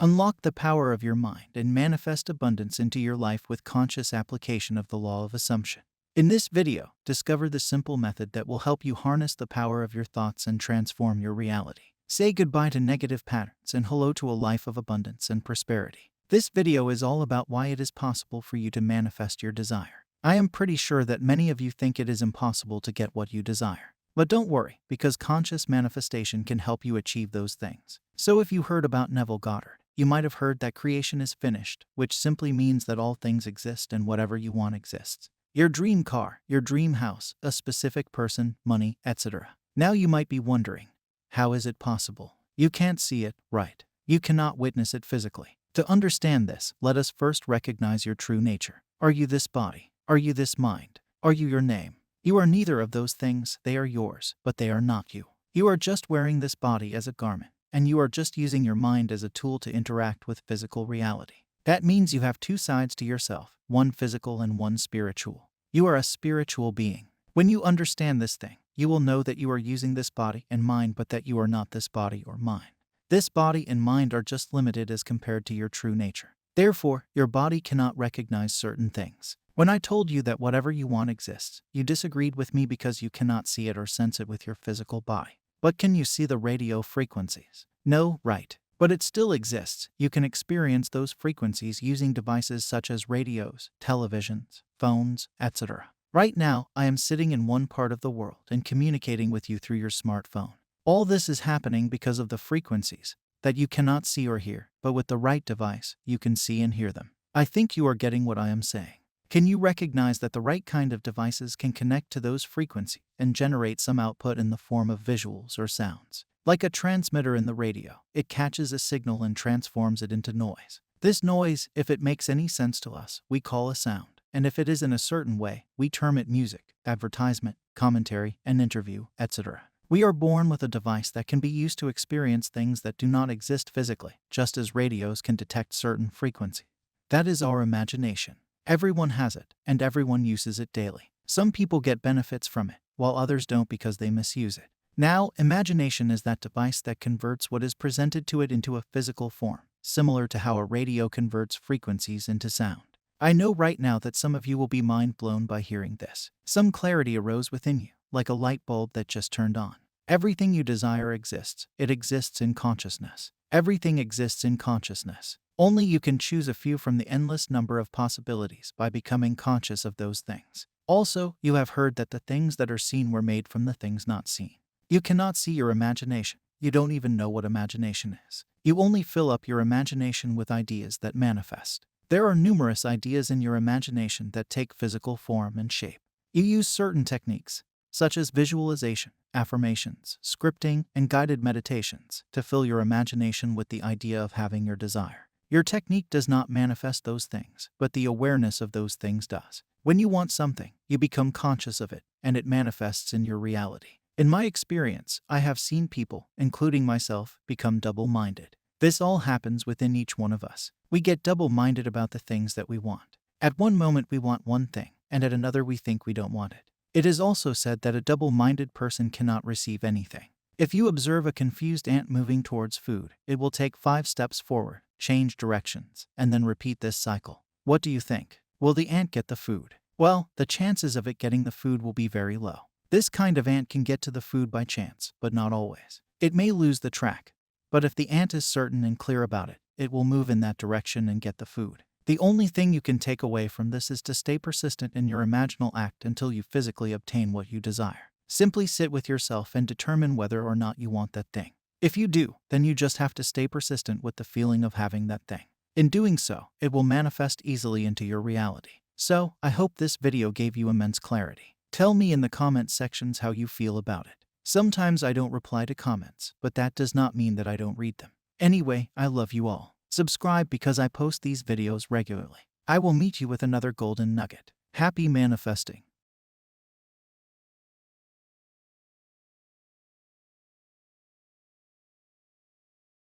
Unlock the power of your mind and manifest abundance into your life with conscious application of the law of assumption. In this video, discover the simple method that will help you harness the power of your thoughts and transform your reality. Say goodbye to negative patterns and hello to a life of abundance and prosperity. This video is all about why it is possible for you to manifest your desire. I am pretty sure that many of you think it is impossible to get what you desire. But don't worry, because conscious manifestation can help you achieve those things. So if you heard about Neville Goddard, you might have heard that creation is finished, which simply means that all things exist and whatever you want exists. Your dream car, your dream house, a specific person, money, etc. Now you might be wondering, how is it possible? You can't see it, right? You cannot witness it physically. To understand this, let us first recognize your true nature. Are you this body? Are you this mind? Are you your name? You are neither of those things. They are yours, but they are not you. You are just wearing this body as a garment, and you are just using your mind as a tool to interact with physical reality. That means you have two sides to yourself, one physical and one spiritual. You are a spiritual being. When you understand this thing, you will know that you are using this body and mind, but that you are not this body or mind. This body and mind are just limited as compared to your true nature. Therefore, your body cannot recognize certain things. When I told you that whatever you want exists, you disagreed with me because you cannot see it or sense it with your physical body. But can you see the radio frequencies? No, right. But it still exists. You can experience those frequencies using devices such as radios, televisions, phones, etc. Right now, I am sitting in one part of the world and communicating with you through your smartphone. All this is happening because of the frequencies that you cannot see or hear, but with the right device, you can see and hear them. I think you are getting what I am saying. Can you recognize that the right kind of devices can connect to those frequencies and generate some output in the form of visuals or sounds? Like a transmitter in the radio, it catches a signal and transforms it into noise. This noise, if it makes any sense to us, we call a sound. And if it is in a certain way, we term it music, advertisement, commentary, and interview, etc. We are born with a device that can be used to experience things that do not exist physically, just as radios can detect certain frequencies. That is our imagination. Everyone has it, and everyone uses it daily. Some people get benefits from it, while others don't because they misuse it. Now, imagination is that device that converts what is presented to it into a physical form, similar to how a radio converts frequencies into sound. I know right now that some of you will be mind blown by hearing this. Some clarity arose within you, like a light bulb that just turned on. Everything you desire exists. It exists in consciousness. Everything exists in consciousness. Only you can choose a few from the endless number of possibilities by becoming conscious of those things. Also, you have heard that the things that are seen were made from the things not seen. You cannot see your imagination. You don't even know what imagination is. You only fill up your imagination with ideas that manifest. There are numerous ideas in your imagination that take physical form and shape. You use certain techniques, such as visualization, affirmations, scripting, and guided meditations, to fill your imagination with the idea of having your desire. Your technique does not manifest those things, but the awareness of those things does. When you want something, you become conscious of it, and it manifests in your reality. In my experience, I have seen people, including myself, become double-minded. This all happens within each one of us. We get double-minded about the things that we want. At one moment we want one thing, and at another we think we don't want it. It is also said that a double-minded person cannot receive anything. If you observe a confused ant moving towards food, it will take 5 steps forward, change directions, and then repeat this cycle. What do you think? Will the ant get the food? Well, the chances of it getting the food will be very low. This kind of ant can get to the food by chance, but not always. It may lose the track, but if the ant is certain and clear about it, it will move in that direction and get the food. The only thing you can take away from this is to stay persistent in your imaginal act until you physically obtain what you desire. Simply sit with yourself and determine whether or not you want that thing. If you do, then you just have to stay persistent with the feeling of having that thing. In doing so, it will manifest easily into your reality. So, I hope this video gave you immense clarity. Tell me in the comment sections how you feel about it. Sometimes I don't reply to comments, but that does not mean that I don't read them. Anyway, I love you all. Subscribe because I post these videos regularly. I will meet you with another golden nugget. Happy manifesting.